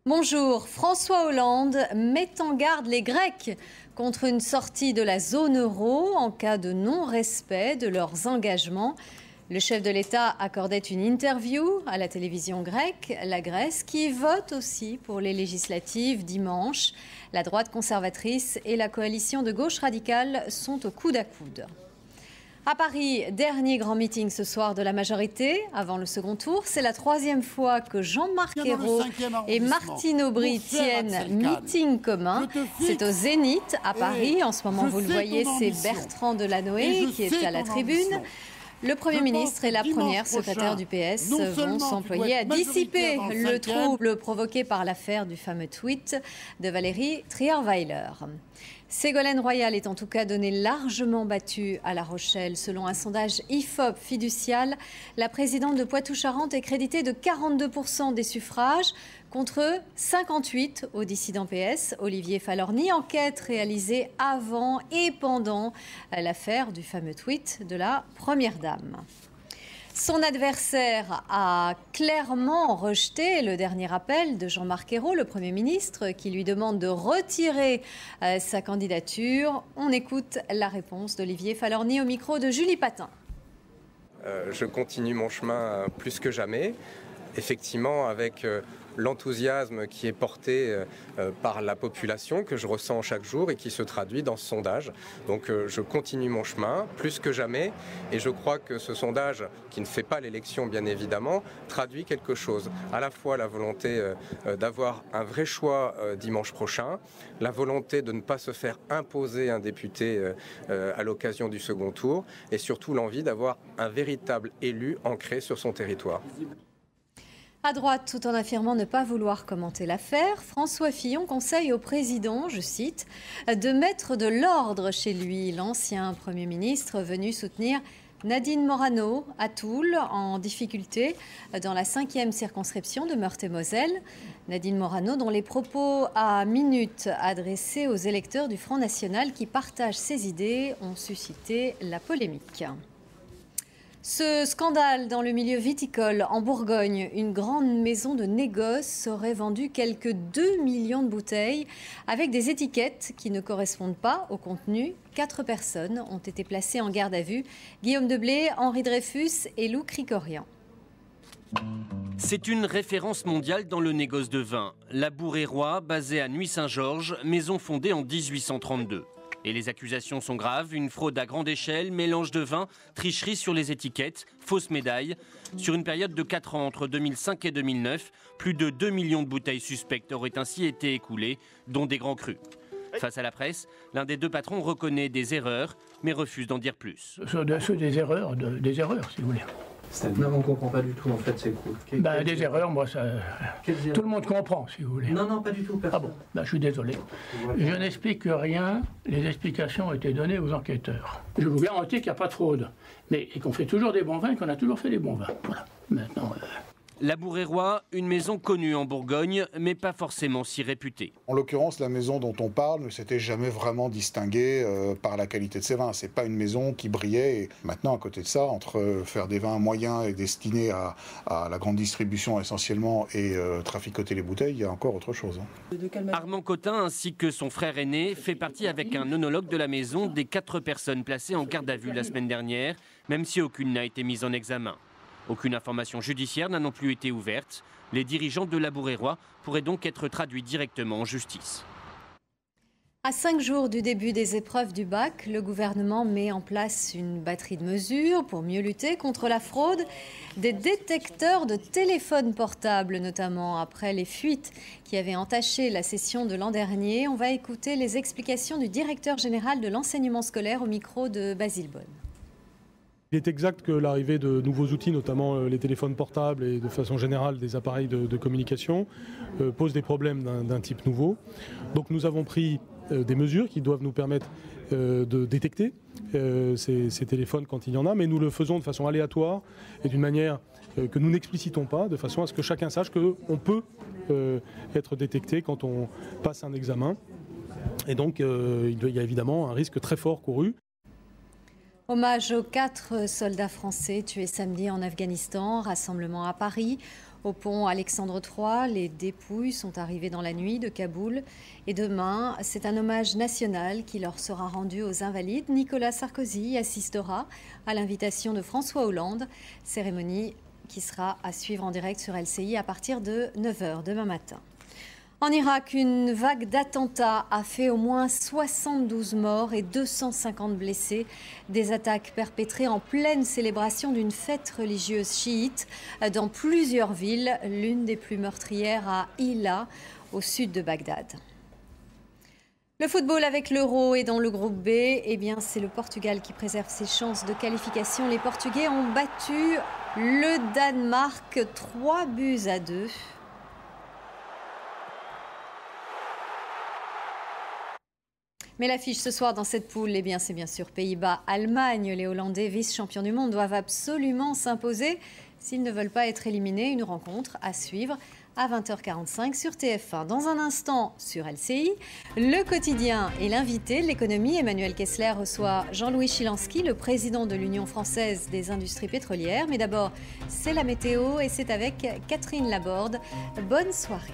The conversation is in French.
Bonjour, François Hollande met en garde les Grecs contre une sortie de la zone euro en cas de non-respect de leurs engagements. Le chef de l'État accordait une interview à la télévision grecque, la Grèce, qui vote aussi pour les législatives dimanche. La droite conservatrice et la coalition de gauche radicale sont au coude à coude. À Paris, dernier grand meeting ce soir de la majorité avant le second tour. C'est la troisième fois que Jean-Marc Ayrault et Martine Aubry tiennent meeting commun. C'est au Zénith à Paris. En ce moment, vous le voyez, c'est Bertrand Delanoë qui est à la tribune. Le Premier ministre et la première secrétaire du PS vont s'employer à dissiper le trouble provoqué par l'affaire du fameux tweet de Valérie Trierweiler. Ségolène Royal est en tout cas donnée largement battue à La Rochelle. Selon un sondage IFOP fiducial, la présidente de Poitou-Charentes est créditée de 42% des suffrages contre 58% au dissident PS. Olivier Falorni, enquête réalisée avant et pendant l'affaire du fameux tweet de la Première Dame. Son adversaire a clairement rejeté le dernier appel de Jean-Marc Ayrault, le Premier ministre, qui lui demande de retirer sa candidature. On écoute la réponse d'Olivier Falorni au micro de Julie Patin. Je continue mon chemin plus que jamais, effectivement avec l'enthousiasme qui est porté par la population, que je ressens chaque jour et qui se traduit dans ce sondage. Donc je continue mon chemin plus que jamais et je crois que ce sondage, qui ne fait pas l'élection bien évidemment, traduit quelque chose. À la fois la volonté d'avoir un vrai choix dimanche prochain, la volonté de ne pas se faire imposer un député à l'occasion du second tour et surtout l'envie d'avoir un véritable élu ancré sur son territoire. À droite, tout en affirmant ne pas vouloir commenter l'affaire, François Fillon conseille au président, je cite, de mettre de l'ordre chez lui. L'ancien Premier ministre venu soutenir Nadine Morano à Toul, en difficulté dans la 5e circonscription de Meurthe-et-Moselle. Nadine Morano, dont les propos à minute adressés aux électeurs du Front National qui partagent ses idées ont suscité la polémique. Ce scandale dans le milieu viticole en Bourgogne, une grande maison de négoce aurait vendu quelques 2 millions de bouteilles avec des étiquettes qui ne correspondent pas au contenu. 4 personnes ont été placées en garde à vue. Guillaume Deblé, Henri Dreyfus et Lou Cricorian. C'est une référence mondiale dans le négoce de vin. La Bourg-et-Roi, basée à Nuits-Saint-Georges, maison fondée en 1832. Et les accusations sont graves, une fraude à grande échelle, mélange de vin, tricherie sur les étiquettes, fausses médailles. Sur une période de 4 ans, entre 2005 et 2009, plus de 2 millions de bouteilles suspectes auraient ainsi été écoulées, dont des grands crus. Face à la presse, l'un des 2 patrons reconnaît des erreurs, mais refuse d'en dire plus. Des erreurs, si vous voulez. Non, on ne comprend pas du tout, en fait, c'est cool. Des erreurs, moi, ça... Tout le monde comprend, si vous voulez. Non, pas du tout, personne. Ah bon, je suis désolé. Je n'explique rien, les explications ont été données aux enquêteurs. Je vous garantis qu'il n'y a pas de fraude, et qu'on fait toujours des bons vins, et qu'on a toujours fait des bons vins. Voilà, maintenant... La Bourg-et-Roi, une maison connue en Bourgogne, mais pas forcément si réputée. En l'occurrence, la maison dont on parle ne s'était jamais vraiment distinguée par la qualité de ses vins. C'est pas une maison qui brillait. Et maintenant, à côté de ça, entre faire des vins moyens et destinés à la grande distribution essentiellement et traficoter les bouteilles, il y a encore autre chose. Armand Cotin, ainsi que son frère aîné, fait partie avec un œnologue de la maison des 4 personnes placées en garde à vue la semaine dernière, même si aucune n'a été mise en examen. Aucune information judiciaire n'a non plus été ouverte. Les dirigeants de la Bourg-et-Roi pourraient donc être traduits directement en justice. À 5 jours du début des épreuves du bac, le gouvernement met en place une batterie de mesures pour mieux lutter contre la fraude. Des détecteurs de téléphones portables, notamment après les fuites qui avaient entaché la session de l'an dernier. On va écouter les explications du directeur général de l'enseignement scolaire au micro de Basile Bonne. Il est exact que l'arrivée de nouveaux outils, notamment les téléphones portables et de façon générale des appareils de communication, pose des problèmes d'un type nouveau. Donc nous avons pris des mesures qui doivent nous permettre de détecter ces téléphones quand il y en a, mais nous le faisons de façon aléatoire et d'une manière que nous n'explicitons pas, de façon à ce que chacun sache qu'on peut être détecté quand on passe un examen. Et donc il y a évidemment un risque très fort couru. Hommage aux 4 soldats français tués samedi en Afghanistan, rassemblement à Paris. Au pont Alexandre III, les dépouilles sont arrivées dans la nuit de Kaboul. Et demain, c'est un hommage national qui leur sera rendu aux Invalides. Nicolas Sarkozy assistera à l'invitation de François Hollande. Cérémonie qui sera à suivre en direct sur LCI à partir de 9h demain matin. En Irak, une vague d'attentats a fait au moins 72 morts et 250 blessés. Des attaques perpétrées en pleine célébration d'une fête religieuse chiite dans plusieurs villes, l'une des plus meurtrières à Hilla, au sud de Bagdad. Le football avec l'Euro et dans le groupe B, c'est le Portugal qui préserve ses chances de qualification. Les Portugais ont battu le Danemark 3-2. Mais l'affiche ce soir dans cette poule, c'est bien sûr Pays-Bas-Allemagne. Les Hollandais, vice-champions du monde, doivent absolument s'imposer s'ils ne veulent pas être éliminés. Une rencontre à suivre à 20h45 sur TF1. Dans un instant sur LCI, le quotidien et l'invité de l'économie. Emmanuel Kessler reçoit Jean-Louis Chilansky, le président de l'Union française des industries pétrolières. Mais d'abord, c'est la météo et c'est avec Catherine Laborde. Bonne soirée.